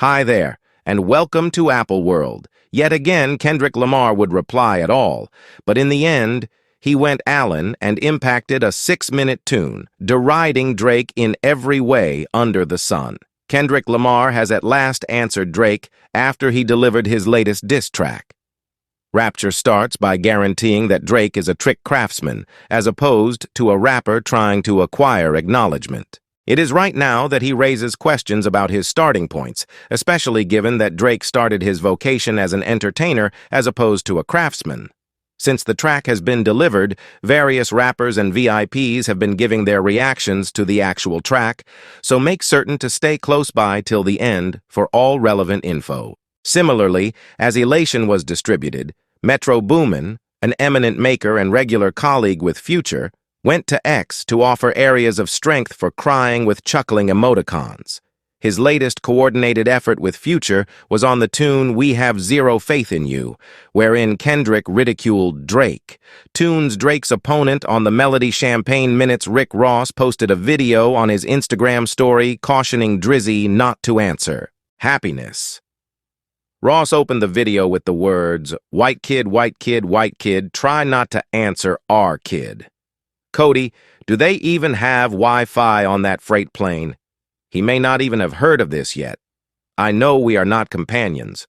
Hi there, and welcome to Apple World. Yet again, Kendrick Lamar would reply at all, but in the end, he went Allen and impacted a 6-minute tune, deriding Drake in every way under the sun. Kendrick Lamar has at last answered Drake after he delivered his latest diss track. Rapture starts by guaranteeing that Drake is a trick craftsman, as opposed to a rapper trying to acquire acknowledgement. It is right now that he raises questions about his starting points, especially given that Drake started his vocation as an entertainer as opposed to a craftsman. Since the track has been delivered, various rappers and VIPs have been giving their reactions to the actual track, so make certain to stay close by till the end for all relevant info. Similarly, as Elation was distributed, Metro Boomin, an eminent maker and regular colleague with Future, went to X to offer areas of strength for crying with chuckling emoticons. His latest coordinated effort with Future was on the tune We Have Zero Faith in You, wherein Kendrick ridiculed Drake. Tunes Drake's opponent on the Melody Champagne Minutes, Rick Ross, posted a video on his Instagram story cautioning Drizzy not to answer. Happiness. Ross opened the video with the words, "White kid, white kid, white kid, try not to answer our kid." Cody, do they even have Wi-Fi on that freight plane? He may not even have heard of this yet. I know we are not companions,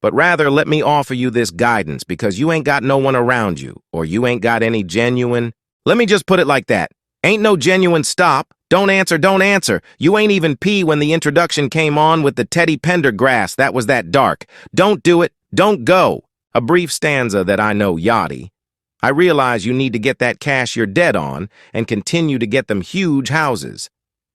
but rather let me offer you this guidance because you ain't got no one around you, or you ain't got any genuine... Let me just put it like that. Ain't no genuine stop. Don't answer, don't answer. You ain't even pee when the introduction came on with the Teddy Pendergrass. That was that dark. Don't do it. Don't go. A brief stanza that I know yachty. I realize you need to get that cash you're dead on and continue to get them huge houses.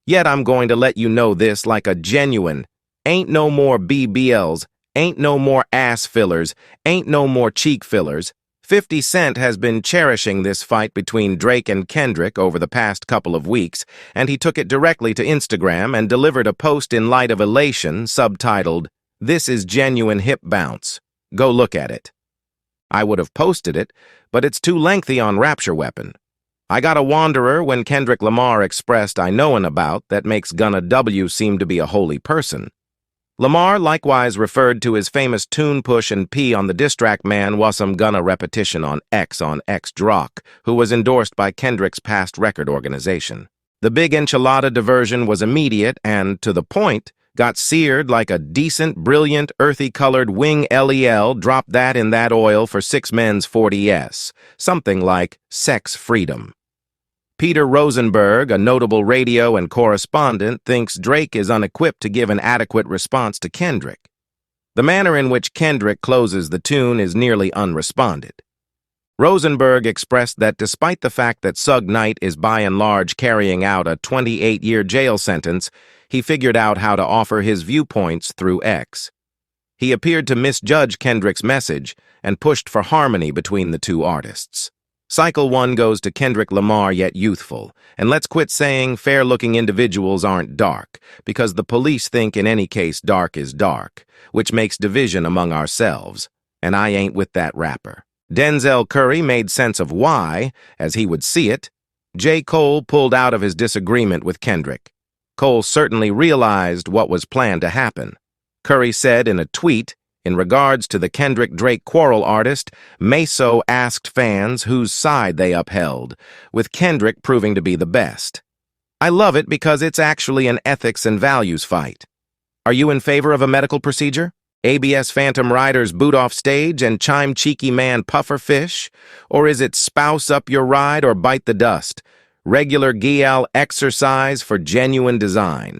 Yet I'm going to let you know this like a genuine. Ain't no more BBLs, ain't no more ass fillers, ain't no more cheek fillers. 50 Cent has been cherishing this fight between Drake and Kendrick over the past couple of weeks, and he took it directly to Instagram and delivered a post in light of Elation subtitled, "This is genuine hip bounce. Go look at it." I would have posted it, but it's too lengthy on Rapture Weapon. I got a wanderer when Kendrick Lamar expressed I knowin' about that makes Gunna W seem to be a holy person. Lamar likewise referred to his famous tune push and pee on the diss track man Wassam Gunna repetition on X Drock, who was endorsed by Kendrick's past record organization. The big enchilada diversion was immediate and, to the point, got seared like a decent, brilliant, earthy-colored wing LEL, dropped that in that oil for 6 men's 40s. Something like sex freedom. Peter Rosenberg, a notable radio and correspondent, thinks Drake is unequipped to give an adequate response to Kendrick. The manner in which Kendrick closes the tune is nearly unresponded. Rosenberg expressed that despite the fact that Suge Knight is by and large carrying out a 28-year jail sentence, he figured out how to offer his viewpoints through X. He appeared to misjudge Kendrick's message and pushed for harmony between the two artists. Cycle 1 goes to Kendrick Lamar yet youthful, and let's quit saying fair-looking individuals aren't dark, because the police think in any case dark is dark, which makes division among ourselves, and I ain't with that rapper. Denzel Curry made sense of why, as he would see it, J. Cole pulled out of his disagreement with Kendrick. Cole certainly realized what was planned to happen. Curry said in a tweet, in regards to the Kendrick-Drake quarrel artist, Meso asked fans whose side they upheld, with Kendrick proving to be the best. I love it because it's actually an ethics and values fight. Are you in favor of a medical procedure? ABS Phantom Riders boot off stage and chime cheeky man puffer fish? Or is it spouse up your ride or bite the dust? Regular Gial exercise for genuine design.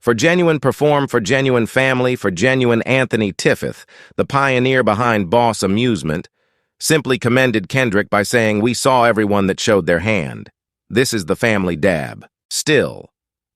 For genuine perform, for genuine family, for genuine Anthony Tiffith, the pioneer behind Boss Amusement, simply commended Kendrick by saying, "We saw everyone that showed their hand. This is the family dab. Still,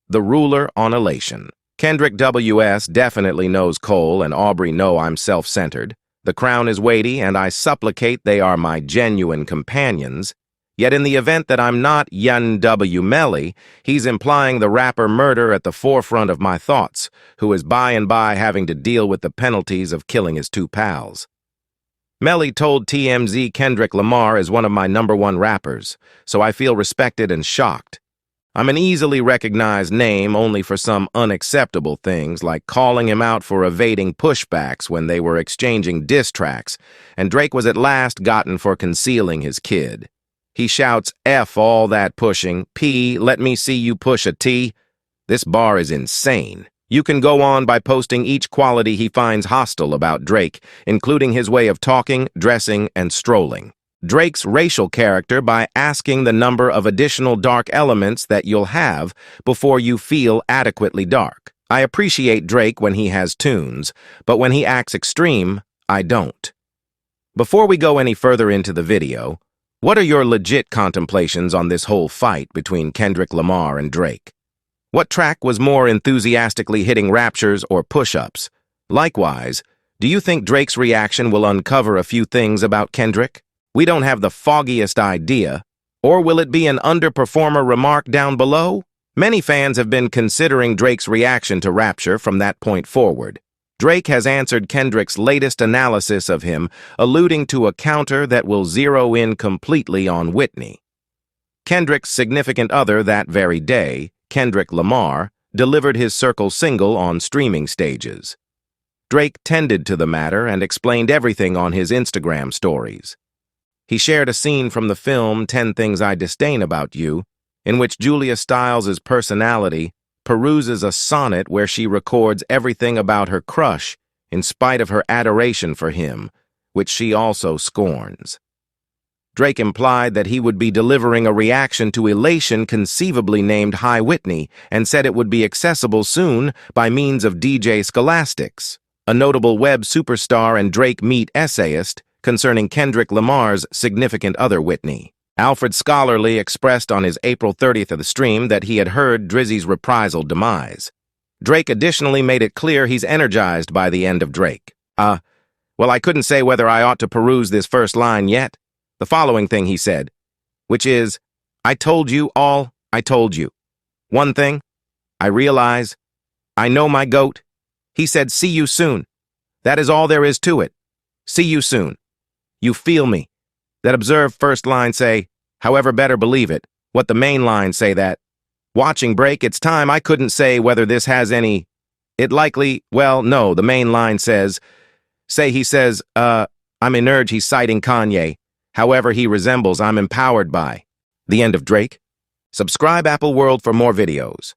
the ruler on elation." Kendrick W.S. definitely knows Cole, and Aubrey know I'm self-centered. The crown is weighty, and I supplicate they are my genuine companions. Yet in the event that I'm not Yun W. Melly, he's implying the rapper murder at the forefront of my thoughts, who is by and by having to deal with the penalties of killing his 2 pals. Melly told TMZ Kendrick Lamar is one of my #1 rappers, so I feel respected and shocked. I'm an easily recognized name only for some unacceptable things like calling him out for evading pushbacks when they were exchanging diss tracks, and Drake was at last gotten for concealing his kid. He shouts, F all that pushing, P, let me see you push a T. This bar is insane. You can go on by posting each quality he finds hostile about Drake, including his way of talking, dressing, and strolling. Drake's racial character by asking the number of additional dark elements that you'll have before you feel adequately dark. I appreciate Drake when he has tunes, but when he acts extreme, I don't. Before we go any further into the video, what are your legit contemplations on this whole fight between Kendrick Lamar and Drake? What track was more enthusiastically hitting raptures or push-ups? Likewise, do you think Drake's reaction will uncover a few things about Kendrick? We don't have the foggiest idea. Or will it be an underperformer remark down below? Many fans have been considering Drake's reaction to Rapture from that point forward. Drake has answered Kendrick's latest analysis of him, alluding to a counter that will zero in completely on Whitney. Kendrick's significant other that very day, Kendrick Lamar, delivered his Circle single on streaming stages. Drake tended to the matter and explained everything on his Instagram stories. He shared a scene from the film 10 Things I Disdain About You, in which Julia Stiles' personality peruses a sonnet where she records everything about her crush in spite of her adoration for him, which she also scorns. Drake implied that he would be delivering a reaction to Elation conceivably named High Whitney and said it would be accessible soon by means of DJ Scholastics, a notable web superstar and Drake meet essayist concerning Kendrick Lamar's significant other Whitney. Alfred Scholarly expressed on his April 30th of the stream that he had heard Drizzy's reprisal demise. Drake additionally made it clear he's energized by the end of Drake. Well, I couldn't say whether I ought to peruse this first line yet. The following thing he said, which is, I told you all, I told you. One thing, I realize, I know my goat. He said, see you soon. That is all there is to it. See you soon. You feel me. That observed first line say, however better believe it, what the main line say that, watching break, it's time I couldn't say whether this has any, it likely, well, no, the main line says, he says, I'm in urge he's citing Kanye, however he resembles I'm empowered by. The end of Drake. Subscribe Apple World for more videos.